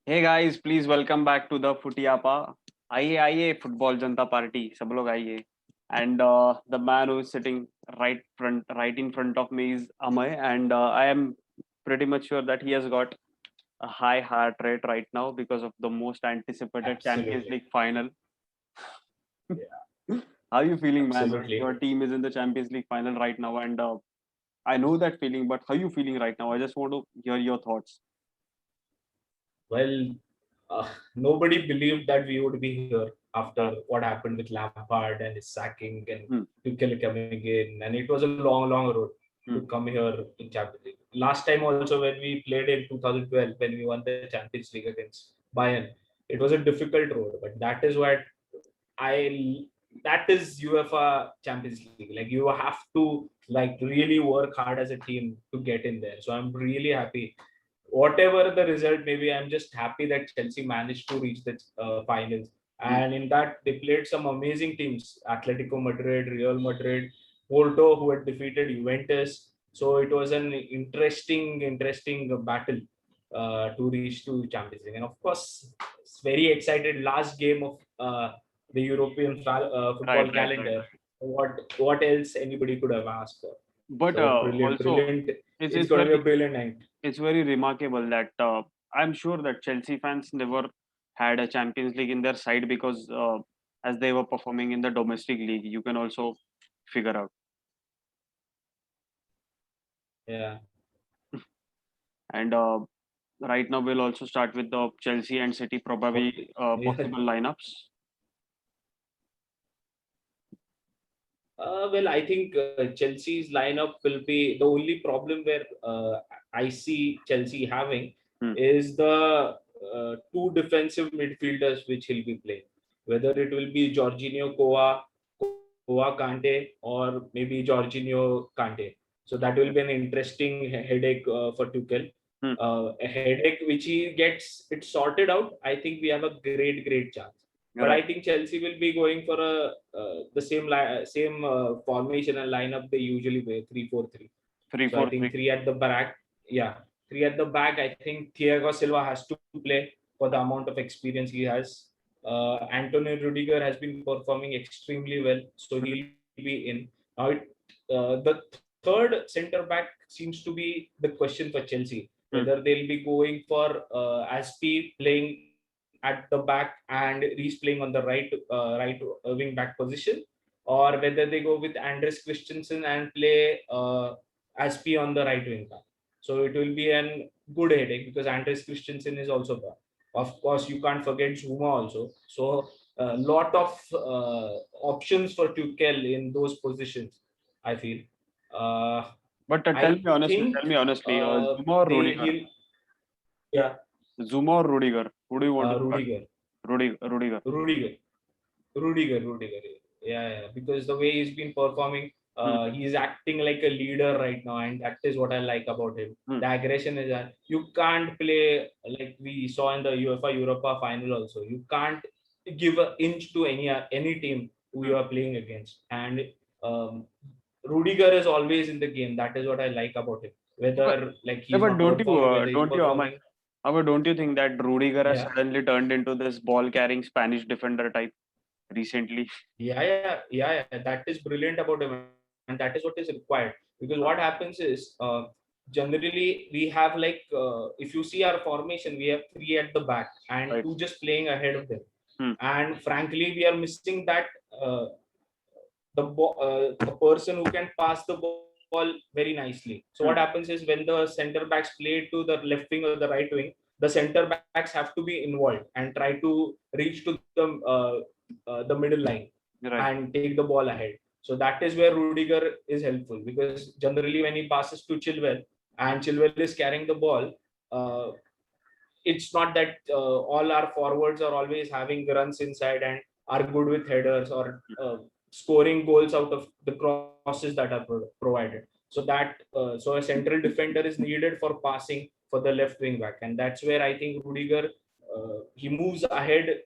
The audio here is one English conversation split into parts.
Hey guys, please welcome back to the Futiapa. आइए आइए football जनता party सब लोग आइए. And the man who is sitting right in front of me is Amay, and I am pretty much sure that he has got a high heart rate right now because of the most anticipated Champions Absolutely. League final. Yeah, How are you feeling, man? Your absolutely. team is in the Champions League final right now, and I know that feeling, but how are you feeling right now? I just want to hear your thoughts. Well, nobody believed that we would be here Uh, after what happened with Lampard and his sacking and hmm, Tuchel coming in. And it was a long, long road to hmm, come here in Champions League. Last time also when we played in 2012, when we won the Champions League against Bayern, it was a difficult road. But that is what I that is UEFA Champions League. Like you have to like really work hard as a team to get in there. So I'm really happy whatever the result may be, I'm just happy that Chelsea managed to reach the finals. hmm. And in that, they played some amazing teams: Atletico Madrid, Real Madrid, Porto, who had defeated Juventus. So it was an interesting battle to reach to Champions League. And of course, it's very excited. Last game of the European Right, football right, right. calendar. What else anybody could have asked for? But So brilliant, also, brilliant. it's It's it's going to be very a brilliant night. it's very remarkable that I'm sure that Chelsea fans never had a Champions League in their side because as they were performing in the domestic league, you can also figure out. Yeah. And right now, we'll also start with the Chelsea and City probably Okay. Yeah. possible lineups. Well, I think Chelsea's lineup will be the only problem where I see Chelsea having Hmm. is the two defensive midfielders which he'll be playing. Whether it will be Jorginho Koa Kante, or maybe Jorginho Kante. So that will be an interesting headache for Tuchel. Hmm. A headache which he gets it sorted out. I think we have a great chance. But I Right. think Chelsea will be going for the same formation and lineup they usually play 3-4-3. Three So I four think three. three at the back. Yeah, three at the back. I think Thiago Silva has to play for the amount of experience he has. Antonio Rudiger has been performing extremely well, so Hmm. he'll be in. Now, the third center back seems to be the question for Chelsea. Hmm. Whether they'll be going for Aspi playing at the back and Reece playing on the right wing back position, or whether they go with Andres Christensen and play Aspi on the right wing back. So it will be an good headache because Andres Christensen is also there. Of course, you can't forget Zuma also. So a lot of options for Tuchel in those positions, I feel. Uh, But I think tell me honestly, Zuma or they Rudiger? he'll yeah Zuma or Rudiger? Who do you want to start? Rudiger. Rudiger. Rudiger. Rudiger. Yeah. Because the way he's been performing, Hmm. he's acting like a leader right now, and that is what I like about him. Hmm. The aggression is that you can't play like we saw in the UEFA Europa final. Also, you can't give an inch to any team who Hmm. you are playing against. And um, Rudiger is always in the game. That is what I like about him. But, Whether like yeah, he's but not performing, whether he's Amay, performing, Amay, don't you think that Rudiger has yeah. suddenly turned into this ball carrying Spanish defender type recently? Yeah. That is brilliant about him, and that is what is required. Because what happens is, generally we have like if you see our formation, we have three at the back and Right. two just playing ahead of them. Hmm. And frankly, we are missing that a person who can pass the ball very nicely. So what Hmm. happens is when the center backs play to the left wing or the right wing, the center backs have to be involved and try to reach to the middle line Right. and take the ball ahead. So that is where Rudiger is helpful, because generally when he passes to Chilwell and Chilwell is carrying the ball, uh, it's not that all our forwards are always having runs inside and are good with headers or scoring goals out of the crosses that are provided. So a central defender is needed for passing for the left wing back, and that's where I think Rudiger he moves ahead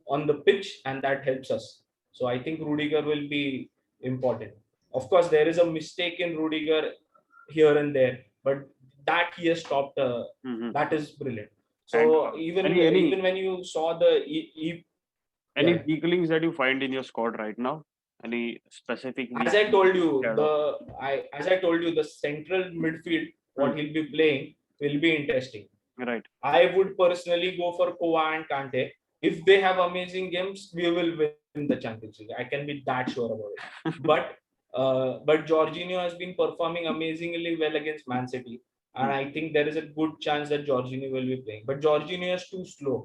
on the pitch, and that helps us. So I think Rudiger will be important. Of course, there is a mistake in Rudiger here and there, but that he has stopped. Hmm. That is brilliant. And So even even when you saw the any yeah, weaklings that you find in your squad right now? Any specific as I weaklings told you, scared of? as I told you, the central midfield, Hmm. what he'll be playing will be interesting. Right. I would personally go for Koa and Kante. If they have amazing games, we will win the Champions League. I can be that sure about it. But Jorginho has been performing amazingly well against Man City, and Hmm. I think there is a good chance that Jorginho will be playing. But Jorginho is too slow,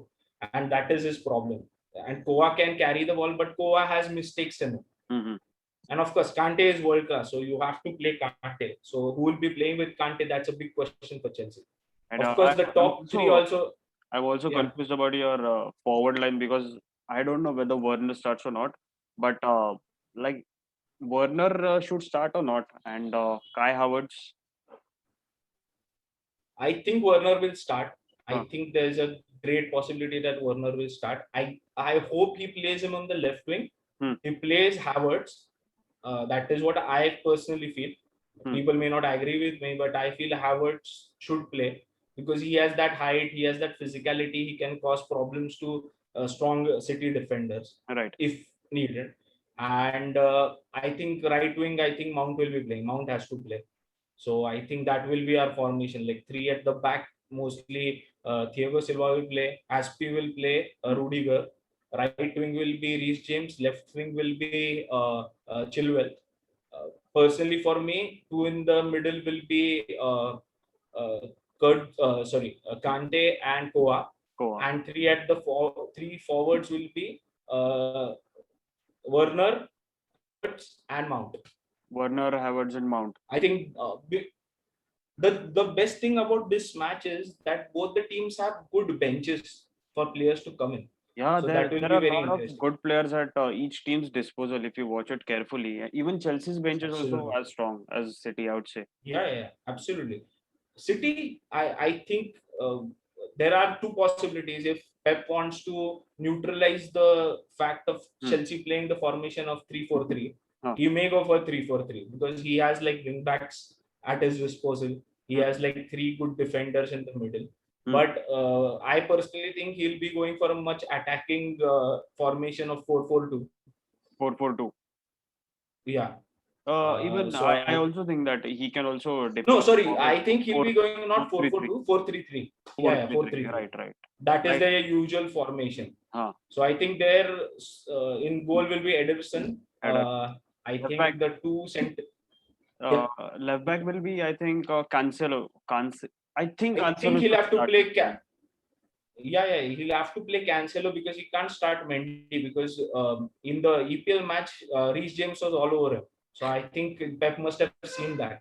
and that is his problem. And Koa can carry the ball, but Koa has mistakes in it. Hmm. And of course, Kante is world class, so you have to play Kante. So who will be playing with Kante? That's a big question for Chelsea. And Of course, the top three also. I'm also Yeah, confused about your forward line because I don't know whether Werner starts or not. But like Werner should start or not, and Kai Havertz. I think Werner will start. Uh, I think there's a great possibility that Werner will start. I hope he plays him on the left wing. hmm, He plays Havertz. That is what I personally feel. hmm, People may not agree with me, but I feel Havertz should play because he has that height, he has that physicality. He can cause problems to strong City defenders right. if needed. And I think right wing, I think Mount will be playing. Mount has to play. So I think that will be our formation, like three at the back. Mostly, Thiago Silva will play, Aspi will play, Hmm. Rudiger. Right wing will be Reece James. Left wing will be Chilwell. Personally, for me, two in the middle will be Kante and Koa, Goa. and three at the three forwards will be Werner, Havertz, and Mount. Werner, Havertz, and Mount. I think the best thing about this match is that both the teams have good benches for players to come in. Yeah, So that will there be are a very lot of interesting. good players at each team's disposal if you watch it carefully. Even Chelsea's bench is also Absolutely. as strong as City, I would say. Yeah, absolutely. City, I think there are two possibilities. If Pep wants to neutralize the fact of Hmm. Chelsea playing the formation of 3-4-3, Huh. he may go for 3-4-3 because he has like wing backs at his disposal. He Hmm. has like three good defenders in the middle. Hmm. But I personally think he'll be going for a much attacking formation of 4-4-2. 4-4-2. Yeah. Even So I I also think that he can also No, deploy sorry. forward I think he'll 4 be going not 4-3-3. 4-4-2, 4-3-3. Yeah, 4-3-3. 4-3-3. Right, right. That is Right. their usual formation. Huh. So I think their in goal will be Ederson. At a I left back, think the two center. uh, Yeah, left back will be, I think, Cancelo. I think I think Cancelo he'll should have to start play. this game. Yeah, he'll have to play Cancelo because he can't start Mendy because in the EPL match, Reece James was all over him. So I think Pep must have seen that,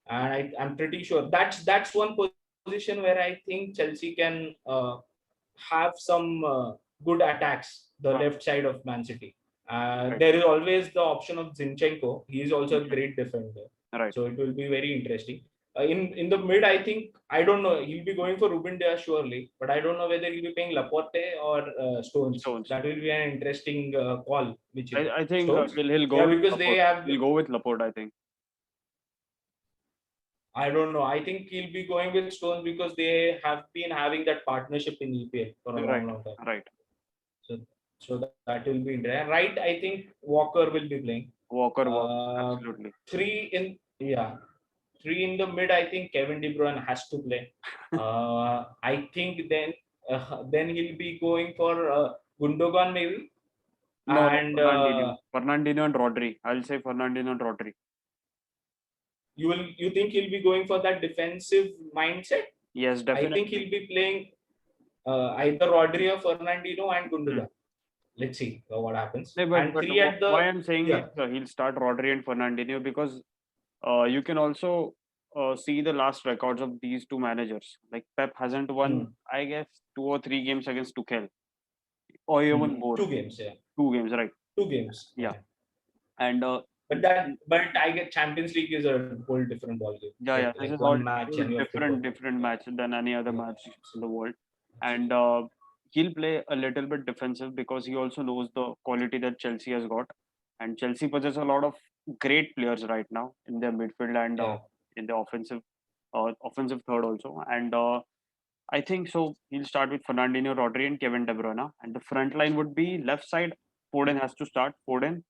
and I'm pretty sure that's one position where I think Chelsea can have some good attacks, the Huh. left side of Man City. Right. There is always the option of Zinchenko. He is also a Okay. great defender. Right. So it will be very interesting. In the mid, I think, I don't know, he'll be going for Ruben Dias surely, but I don't know whether he'll be playing Laporte or Stones. Stones. That will be an interesting call. Which I think Stones? he'll go Yeah, with because they Laporte. have. He'll go with Laporte, I think. I don't know. I think he'll be going with Stones because they have been having that partnership in EPL for a Right. long time. Right. So, so that will be interesting. Right, I think Walker will be playing. Walker, Uh, absolutely. yeah, three in the mid. I think Kevin De Bruyne has to play. I think then he'll be going for Gundogan maybe, No, and Fernandinho. Fernandinho and Rodri. I'll say Fernandinho and Rodri. you think he'll be going for that defensive mindset? Yes, I think definitely. he'll be playing either Rodri or Fernandino and Hmm. Gundogan. Let's see what happens. No, And but three at why the I'm saying is yeah. he'll start Rodri and Fernandinho because you can also see the last records of these two managers. Like Pep hasn't won, Hmm, I guess, 2 or 3 games against Tuchel, or even more. 2 games. Yeah, 2 games, right? 2 games. Yeah, Yeah. and But I get Champions League is a whole different ballgame. yeah, Like this is all one match and you have to different, go. different match than any other Yeah, match in the world. And absolutely. he'll play a little bit defensive because he also knows the quality that Chelsea has got. And Chelsea possess a lot of great players right now in their midfield and Yeah. in the offensive third also. And I think so. He'll start with Fernandinho, Rodri, and Kevin De Bruyne. And the front line would be left side. Foden has to start. Foden.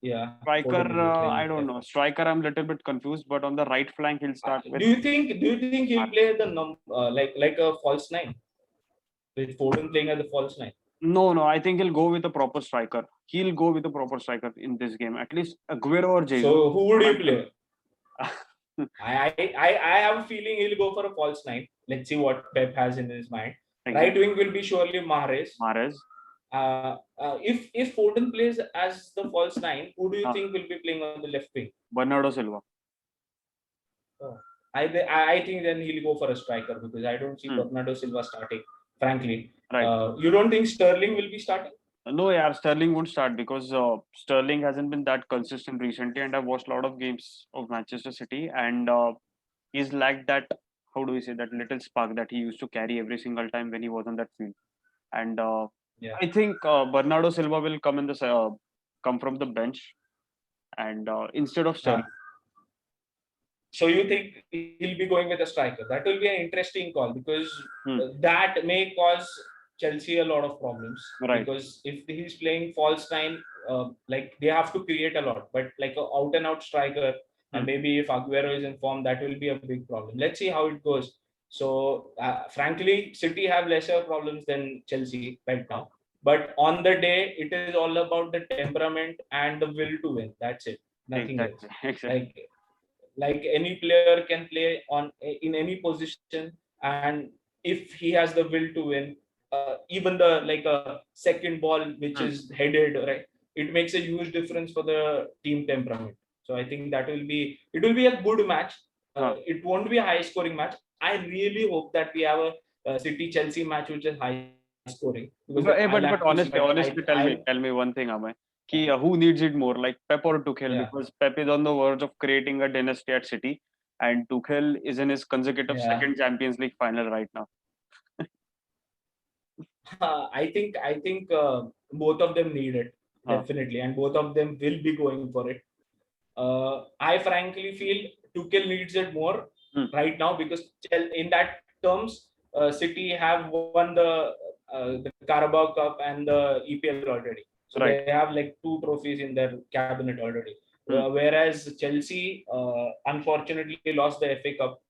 Yeah, Striker, Foden will be playing I don't left. know. Striker, I'm a little bit confused. But on the right flank, he'll start with. Do you think he'll play the like a false nine with Foden playing as the false nine? No, no. I think he'll go with a proper striker. He'll go with a proper striker in this game. At least Aguero or Jesus. So who would But you I'm play? I have a feeling he'll go for a false nine. Let's see what Pep has in his mind. Right wing will be surely Mahrez. Mahrez. If Foden plays as the false nine, who do you think will be playing on the left wing? Bernardo Silva. I think then he'll go for a striker because I don't see Bernardo Silva starting. Frankly, Right. You don't think Sterling will be starting? No, yeah, Sterling won't start because Sterling hasn't been that consistent recently, and I've watched a lot of games of Manchester City, and he's lacked that. How do we say that little spark that he used to carry every single time when he was on that field. And Yeah. I think Bernardo Silva will come from the bench, and instead of Sterling. So you think he'll be going with a striker? That will be an interesting call because that may cause Chelsea a lot of problems. Right. Because if he's playing false nine, like they have to create a lot. But like an out and out striker, and maybe if Aguero is in form, that will be a big problem. Let's see how it goes. So frankly, City have lesser problems than Chelsea right now. But on the day, it is all about the temperament and the will to win. That's it. Nothing else. Exactly. Like any player can play on in any position, and if he has the will to win, even the like a second ball which is headed right, it makes a huge difference for the team temperament. So I think it will be a good match. It won't be a high scoring match. I really hope that we have a City Chelsea match which is high scoring. But honestly, tell me one thing, Amay. Who needs it more, like Pep or Tuchel? Yeah. Because Pep is on the verge of creating a dynasty at City, and Tuchel is in his consecutive second Champions League final right now. I think both of them need it definitely, and both of them will be going for it. I frankly feel Tuchel needs it more right now because in that terms, City have won the Carabao Cup and the EPL already. So they have like 2 trophies in their cabinet already. Whereas Chelsea, unfortunately, lost the FA Cup.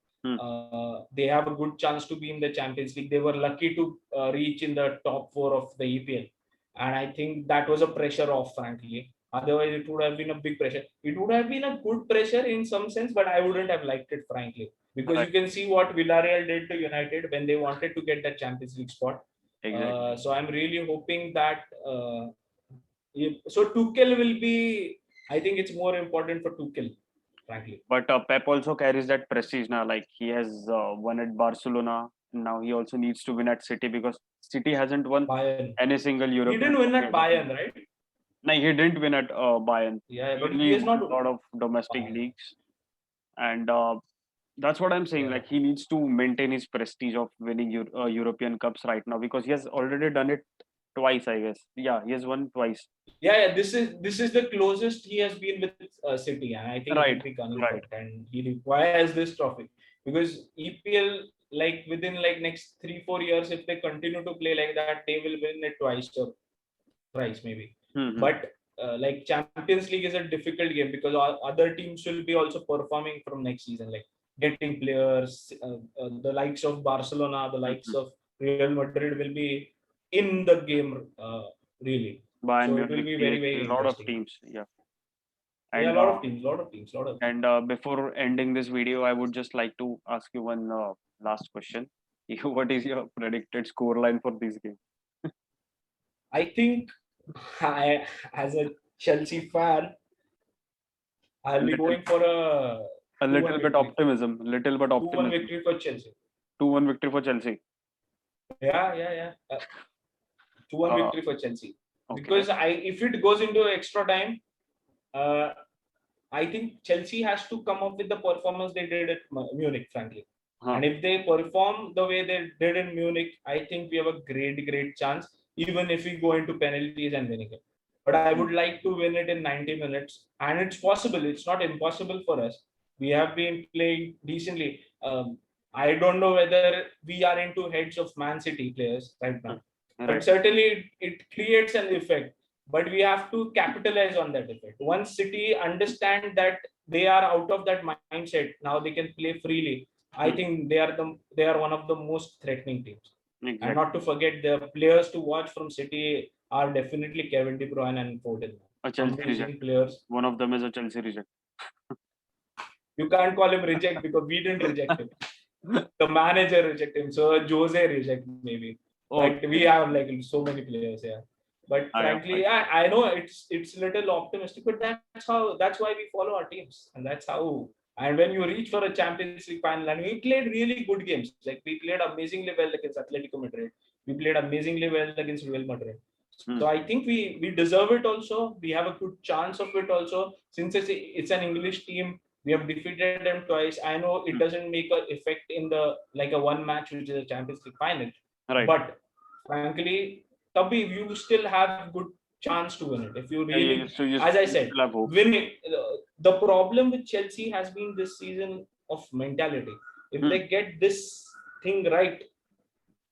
They have a good chance to be in the Champions League. They were lucky to reach in the top 4 of the EPL. And I think that was a pressure off, frankly. Otherwise, it would have been a big pressure. It would have been a good pressure in some sense, but I wouldn't have liked it, frankly. Because you can see what Villarreal did to United when they wanted to get that Champions League spot. Exactly. So I'm really hoping that so Tuchel will be, I think it's more important for Tuchel, frankly. But Pep also carries that prestige now. Like he has won at Barcelona. Now he also needs to win at City because City hasn't won Bayern. any single European. He didn't win at Bayern, right? No, he didn't win at Bayern. Yeah, but he is not a lot of domestic Bayern. leagues, and that's what I'm saying. Yeah. Like he needs to maintain his prestige of winning European Cups right now because he has already done it twice, I guess. Yeah, he has won twice. Yeah. This is the closest he has been with City, and I think he'll be gunning for it, and he requires this trophy because EPL, like within like next 3-4 years, if they continue to play like that, they will win it twice or thrice maybe. But like Champions League is a difficult game because other teams will be also performing from next season, like getting players. The likes of Barcelona, the likes of Real Madrid will be in the game really. Bayern So it Munich, will be very, very a lot of interesting. teams. Yeah. And yeah, a lot of teams. And before ending this video, I would just like to ask you one last question. What is your predicted scoreline for this game? I think as a Chelsea fan, I'll be going for a little bit optimism. 2-1 victory for Chelsea. 2-1 victory for Chelsea. Yeah. 2-1 victory for Chelsea. Okay. Because if it goes into extra time, I think Chelsea has to come up with the performance they did at Munich, frankly. And if they perform the way they did in Munich, I think we have a great chance, even if we go into penalties and winning it. But I would like to win it in 90 minutes. And it's possible. It's not impossible for us. We have been playing decently. I don't know whether we are into heads of Man City players right now, but Right. certainly it creates an effect. But we have to capitalize on that effect. Once City understand that they are out of that mindset, now they can play freely. I think they are one of the most threatening teams. And Exactly. not to forget, the players to watch from City are definitely Kevin De Bruyne and Foden. A Chelsea reject. Amazing players. One of them is a Chelsea reject. You can't call him reject because we didn't reject him. The manager reject him. So Jose reject maybe. But we Okay. have like so many players here. But I am fine. frankly, I know it's a little optimistic, but that's why we follow our teams. And that's how, and when you reach for a Champions League final, and we played really good games. Like we played amazingly well against Atletico Madrid. We played amazingly well against Real Madrid. So I think we deserve it also. We have a good chance of it also. Since it's an English team, we have defeated them twice. I know it doesn't make an effect in the like a one match, which is a Champions League final. Right. But frankly, Tabi, you still have good chance to win it. If you really, So you as I said, still have hope. winning. The problem with Chelsea has been this season of mentality. If they get this thing right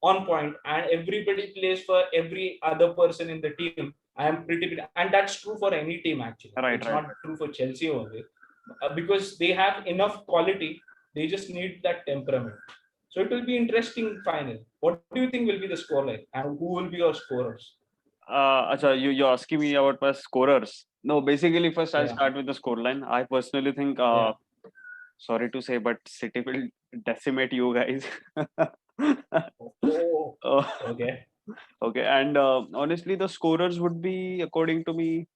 on point and everybody plays for every other person in the team, I am and that's true for any team actually. Right, It's right. not true for Chelsea only, because they have enough quality. They just need that temperament. So it will be interesting final. What do you think will be the scoreline and who will be your scorers? Acha, you're asking me about my scorers. No, basically, first I'll Yeah, start with the scoreline. I personally think, yeah. sorry to say, but City will decimate you guys. Oh, Uh, okay. okay, and honestly, the scorers would be, according to me,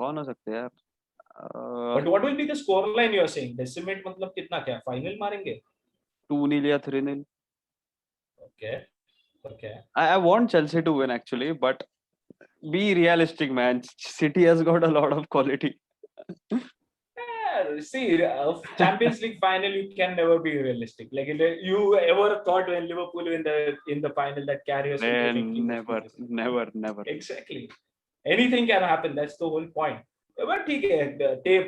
कौन हो सकते हैं यार? But what will be the scoreline you are saying? Decimate मतलब कितना क्या? Final मारेंगे? 2-0 या 3-0. Okay, okay. I want Chelsea to win actually, but be realistic, man. City has got a lot of quality. Yeah, see, Champions League final, you can never be realistic. Like, you ever thought when Liverpool in the final that carriers will be thinking of Never, this? never, never. Exactly. Anything can happen. That's the whole point. But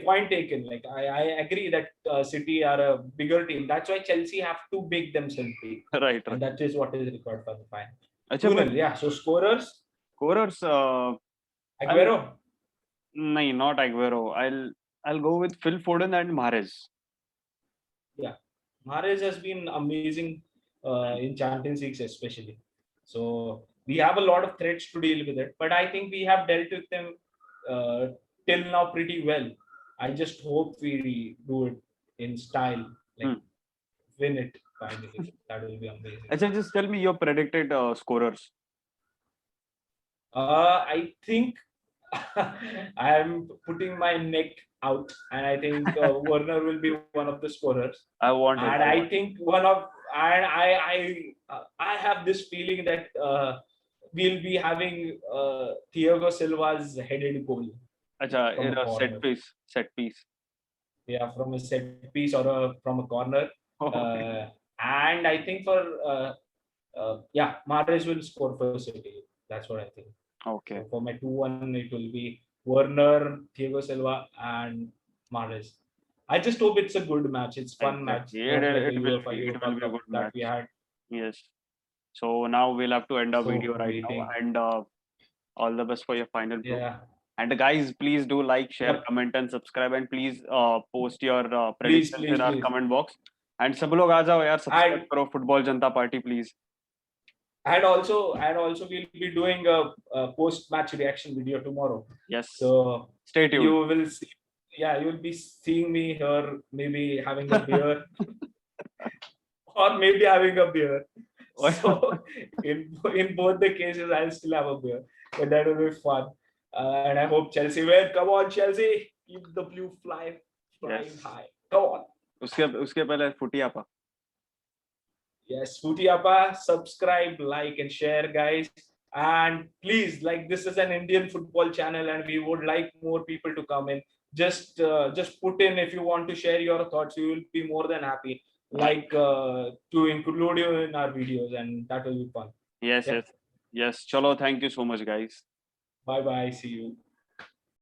point taken. Like I agree that City are a bigger team. That's why Chelsea have to make themselves big, Right, right. and that is what is required for the final. अच्छा, but 2-0. Yeah. So scorers, scorers, I'll Aguero. no, not Aguero. I'll go with Phil Foden and Mahrez. Yeah, Mahrez has been amazing in Champions League especially. So we have a lot of threats to deal with it, but I think we have dealt with them uh, till now pretty well. I just hope we do it in style, like win it finally. That will be amazing. Achha, just tell me your predicted scorers. I think I am putting my neck out, and I think Werner will be one of the scorers. I want it. And I think I have this feeling that we'll be having Thiago Silva's headed goal. Achha, from in a a corner. set piece. Yeah, from a set piece or from a corner. Okay. And I think yeah, Mahrez will score for City. That's what I think. Okay. So for my 2-1, it will be Werner, Thiago Silva, and Mahrez. I just hope it's a good match. It's fun match, Exactly. not like a It will UEFA be. It will Europa be a Cup good that match. we had. Yes. So now we'll have to end our So video right now, waiting. and all the best for your final group. Yeah. And guys, please do like, share, Yep. comment, and subscribe, and please post your Please, predictions please, in our please. comment box. And सब लोग आ जाओ यार, subscribe करो Football Janta Party, please. And also we'll be doing a post-match reaction video tomorrow. Yes. So Stay tuned. you will see. Yeah, you will be seeing me here, maybe having a beer, or maybe having a beer. So in both the cases, I'll still have a beer, but that will be fun. And I hope Chelsea win. Come on, Chelsea, keep the blue flying Yes. high. Come on. उसके पहले फुटी आपा. Yes, Futiapa, subscribe, like, and share, guys. And please, like, this is an Indian football channel, and we would like more people to come in. Just put in if you want to share your thoughts. We will be more than happy, like to include you in our videos, and that will be fun. Yes, Yeah. yes, yes. Chalo, thank you so much, guys. Bye bye. See you.